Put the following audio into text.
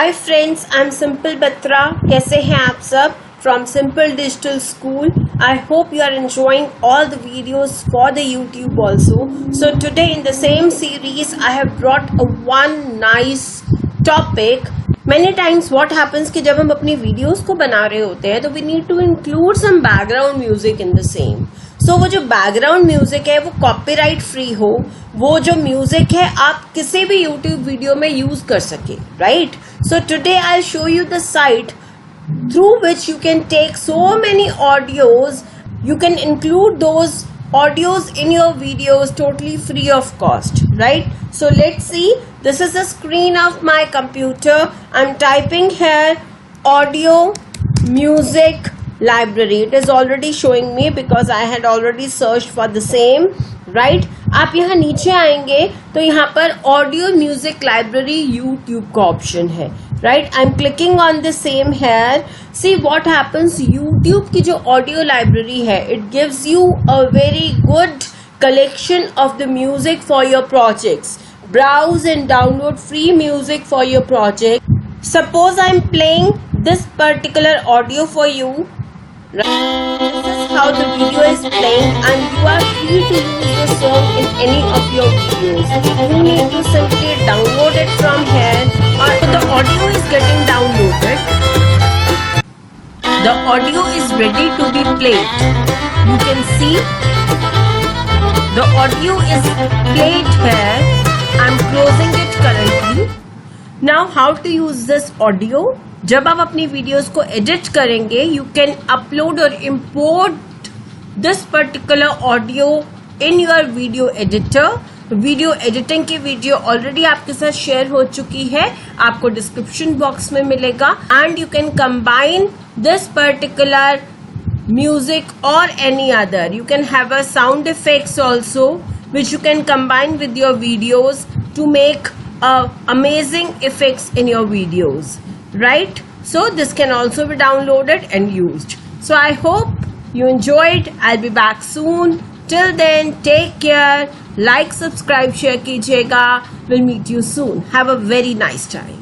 Hi friends, I'm Simple Batra. कैसे हैं आप सब? From Simple Digital School. I hope you are enjoying all the videos for the YouTube also. So today in the same series, I have brought one nice topic. Many times what happens कि जब हम अपनी videos को बना रहे होते हैं तो we need to include some background music in the same. So वो जो background music है वो copyright free हो, वो जो music है आप किसी भी YouTube वीडियो में use कर सके, right? So today I'll show you the site through which you can take so many audios. You can include those audios in your videos totally free of cost, right? So let's see. This is the screen of my computer. I'm typing here audio music library. It is already showing me because I had already searched for the same, right? आप यहाँ नीचे आएंगे तो यहाँ पर audio music library YouTube का option है, right? I'm clicking on the same here. See what happens. YouTube की जो ऑडियो लाइब्रेरी है, it gives you a very good collection of the music for your projects. Browse and download free music for your project. Suppose I'm playing this particular audio for you. This is how the video is playing and you are free to use the song in any of your videos. You need to simply download it from here. So the audio is getting downloaded. The audio is ready to be played. You can see the audio is played here. I'm closing it currently. Now how to use this audio? जब आप अपनी videos को edit करेंगे you can upload और import this particular audio in your video editor. Video editing की video already आपके साथ share हो चुकी है, आपको डिस्क्रिप्शन बॉक्स में मिलेगा. And you can combine this particular music और any other. You can have a sound effects also which you can combine with your videos to make amazing effects in your videos, right? So this can also be downloaded and used. So I hope you enjoyed. I'll be back soon. Till then, take care. Like, subscribe, share कीजिएगा. We'll meet you soon. Have a very nice time.